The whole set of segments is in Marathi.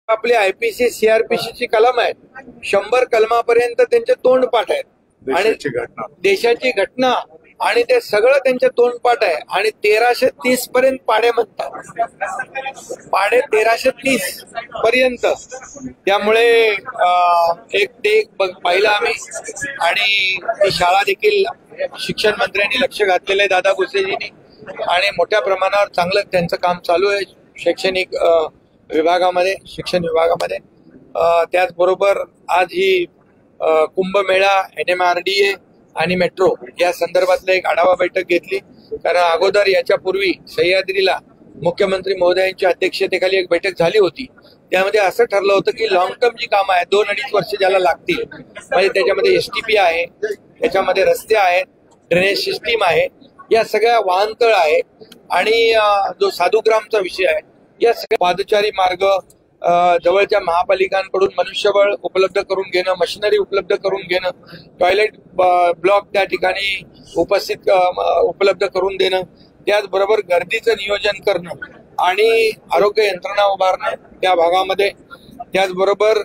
आपली आयपीसी सीआरपीसीची कलम आहे, 100 कलमापर्यंत त्यांचे तोंडपाठ आहेत आणि देशाची घटना आणि ते सगळं त्यांचे तोंडपाठ आहे आणि 1330 पर्यंत पाडे म्हणतात, पाडे 1330 पर्यंत. त्यामुळे एक ते पाहिलं आम्ही आणि ती शाळा देखील शिक्षण मंत्र्यांनी लक्ष घातलेलं आहे, दादा भुसेजींनी, आणि मोठ्या प्रमाणावर चांगलं त्यांचं काम चालू आहे शैक्षणिक विभागामध्ये, शिक्षण विभागामध्ये. त्याचबरोबर आज ही कुंभमेळा, NMRDA आणि मेट्रो या संदर्भातलं एक आढावा बैठक घेतली. कारण अगोदर याच्यापूर्वी सह्याद्रीला मुख्यमंत्री महोदयांच्या अध्यक्षतेखाली एक बैठक झाली होती. त्यामध्ये असं ठरलं होतं की लॉंग टर्म जी कामं आहेत, 2-2.5 वर्ष ज्याला लागतील, म्हणजे त्याच्यामध्ये STP आहे, त्याच्यामध्ये रस्ते आहेत, ड्रेनेज सिस्टीम आहे, या सगळ्या वाहनतळ आहे आणि जो साधुग्रामचा विषय आहे, या सगळ्या पादचारी मार्ग, जवळच्या महापालिकांकडून मनुष्यबळ उपलब्ध करून घेणं, मशिनरी उपलब्ध करून घेणं, टॉयलेट ब्लॉक त्या ठिकाणी उपलब्ध करून देणं, त्याचबरोबर गर्दीचं नियोजन करणं आणि आरोग्य यंत्रणा उभारणं त्या भागामध्ये. त्याचबरोबर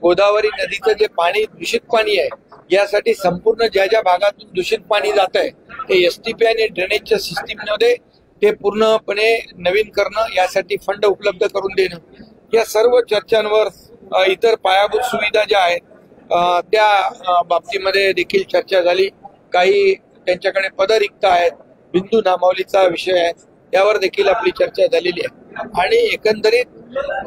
गोदावरी नदीचं जे पाणी, दूषित पाणी आहे, यासाठी संपूर्ण ज्या ज्या भागातून दूषित पाणी जात आहे ते STP आणि ड्रेनेजच्या सिस्टीममध्ये ते पूर्णपणे नवीन करणं, यासाठी फंड उपलब्ध करून देणं, या सर्व चर्चांवर इतर पायाभूत सुविधा ज्या आहेत त्या बाबतीमध्ये देखील चर्चा झाली. काही त्यांच्याकडे पद रिक्त आहेत, बिंदू नामावलीचा विषय आहे, त्यावर देखील आपली चर्चा झालेली आहे. आणि एकंदरीत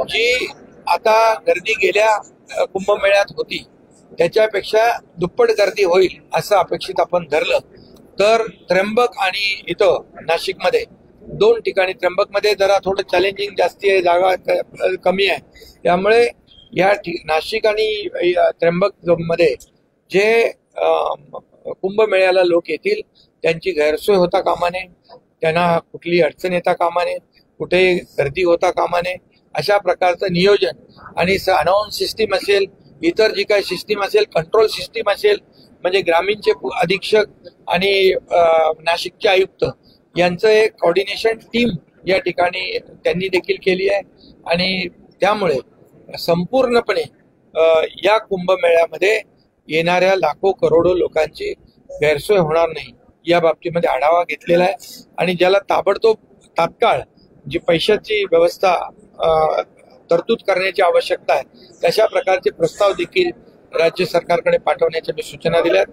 जी आता गर्दी गेल्या कुंभमेळ्यात होती त्याच्यापेक्षा दुप्पट गर्दी होईल असं अपेक्षित आपण धरलं तर त्र्यंबक आणि इथं नाशिकमध्ये 2 ठिकाणी, त्र्यंबकमध्ये जरा थोडं चॅलेंजिंग जास्ती आहे, जागा कमी आहे, त्यामुळे या नाशिक आणि त्र्यंबक मध्ये जे कुंभमेळ्याला लोक येतील त्यांची गैरसोय होता कामा नये, त्यांना कुठली अडचण येता कामा नये, कुठे गर्दी होता कामा नये, अशा प्रकारचं नियोजन आणि अनाउन्स सिस्टीम असेल, इतर जी काही सिस्टीम असेल, कंट्रोल सिस्टीम असेल, म्हणजे ग्रामीणचे अधीक्षक आणि नाशिकचे आयुक्त यांचं एक कोऑर्डिनेशन टीम या ठिकाणी त्यांनी देखील केली आहे. आणि त्यामुळे संपूर्णपणे या कुंभमेळ्यामध्ये येणाऱ्या लाखो करोडो लोकांची गैरसोय होणार नाही या बाबतीमध्ये आढावा घेतलेला आहे. आणि ज्याला तात्काळ जी पैशाची व्यवस्था तरतूद करण्याची आवश्यकता आहे तशा प्रकारचे प्रस्ताव देखील राज्य सरकारकडे पाठवण्याच्या मी सूचना दिल्यात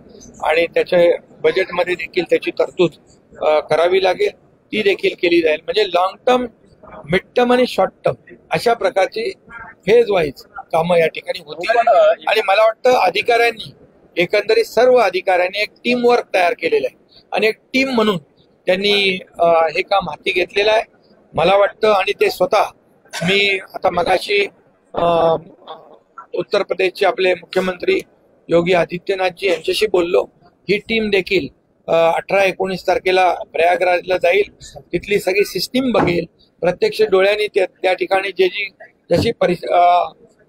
आणि त्याच्या बजेटमध्ये देखील त्याची तरतूद करावी लागेल, ती देखील केली जाईल. म्हणजे लॉंग टर्म, मिड टर्म आणि शॉर्ट टर्म अशा प्रकारची फेज वाईज कामं या ठिकाणी होतील. आणि मला वाटतं अधिकाऱ्यांनी, एकंदरीत सर्व अधिकाऱ्यांनी एक टीम वर्क तयार केलेलं आहे आणि एक टीम म्हणून त्यांनी हे काम हाती घेतलेलं आहे मला वाटतं. आणि ते स्वतः, मी आता मगाशी उत्तर प्रदेशचे आपले मुख्यमंत्री योगी आदित्यनाथजी यांच्याशी बोललो. ही टीम देखील 18-19 तारखेला प्रयागराजला जाईल, तिथली सगळी सिस्टीम बघेल, प्रत्यक्ष डोळ्यांनी त्या ठिकाणी जशी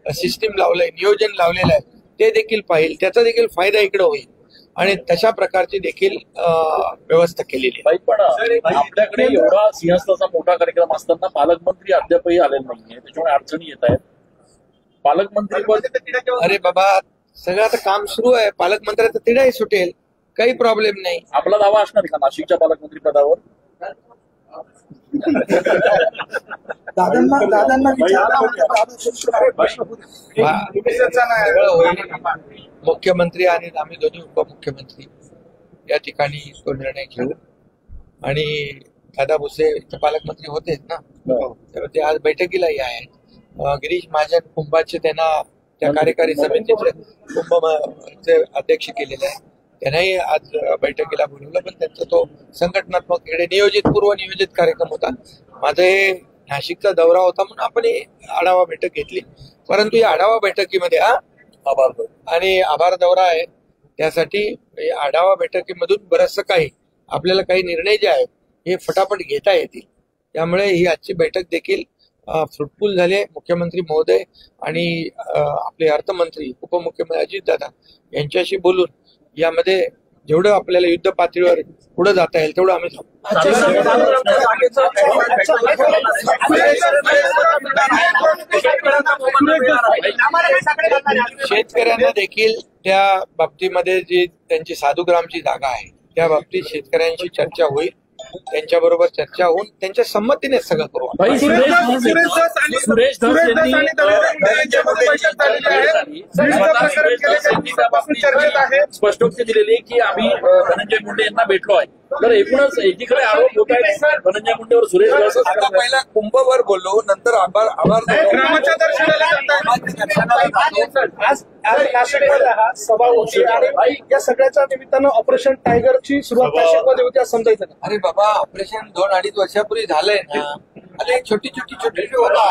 सिस्टीम लावलंय, नियोजन लावलेलं आहे ते देखील पाहिल, त्याचा देखील फायदा इकडे होईल आणि तशा प्रकारची देखील व्यवस्था केलेली आहे. पण आपल्याकडे एवढा सिंहस्थाचा मोठा कार्यक्रम असताना पालकमंत्री अद्यापही आलेले नाहीये, त्याच्यामुळे अडचणी येत आहेत. पालकमंत्री, अरे बाबा, सगळं आता काम सुरू आहे, पालकमंत्र्याचं तिढाही सुटेल, काही प्रॉब्लेम नाही. आपला दावा असणार का नाशिकच्या पालकमंत्री पदावर? मुख्यमंत्री आणि आम्ही दोन्ही उपमुख्यमंत्री या ठिकाणी तो निर्णय घेऊ. आणि दादा भुसे पालकमंत्री होतेच ना, तर ते आज बैठकीलाही आहेत. गिरीश महाजन कुंभाचे, त्यांना त्या कार्यकारी समितीचे कुंभचे अध्यक्ष केलेले आहे, त्यांनाही आज बैठकीला बोलवलं. पण त्यांचा तो संघटनात्मक, पूर्वनियोजित कार्यक्रम होता. माझा हे नाशिकचा दौरा होता म्हणून आपण आढावा बैठक घेतली. परंतु या आढावा बैठकीमध्ये आभार दौरा आहे, त्यासाठी आढावा बैठकीमधून बरंचसं काही आपल्याला काही निर्णय जे आहेत हे फटाफट घेता येतील. त्यामुळे ही आजची बैठक देखील फ्रुटफुल झाले. मुख्यमंत्री महोदय आणि आपले अर्थमंत्री, उपमुख्यमंत्री अजितदादा यांच्याशी बोलून यामध्ये जेवढं आपल्याला युद्ध पातळीवर पुढे जाता येईल तेवढं आम्ही जाऊ. शेतकऱ्यांना देखील त्या बाबतीमध्ये जी त्यांची साधुग्रामची जागा आहे त्या बाबतीत शेतकऱ्यांशी चर्चा होईल, त्यांच्याबरोबर चर्चा होऊन त्यांच्या संमतीने सगळं करू. भाई, सुरेश धस यांनी स्पष्टोक्ती दिलेली की आम्ही धनंजय मुंडे यांना भेटलो आहे. तर एकूणच एकीकडे आरोप होत आहेत धनंजय मुंडेवर, सुरेश धस. आता पहिला कुंभवर बोललो, नंतर आभार रामाच्या दर्शनाला आज नाशिकमध्ये हा सभा होती आणि या सगळ्याच्या निमित्तानं ऑपरेशन टायगरची सुरुवात नाशिकमध्ये होती असं समजायचं का? अरे बाबा, ऑपरेशन 2-2.5 वर्षापूर्वी झालंय ना. अरे छोटी होता.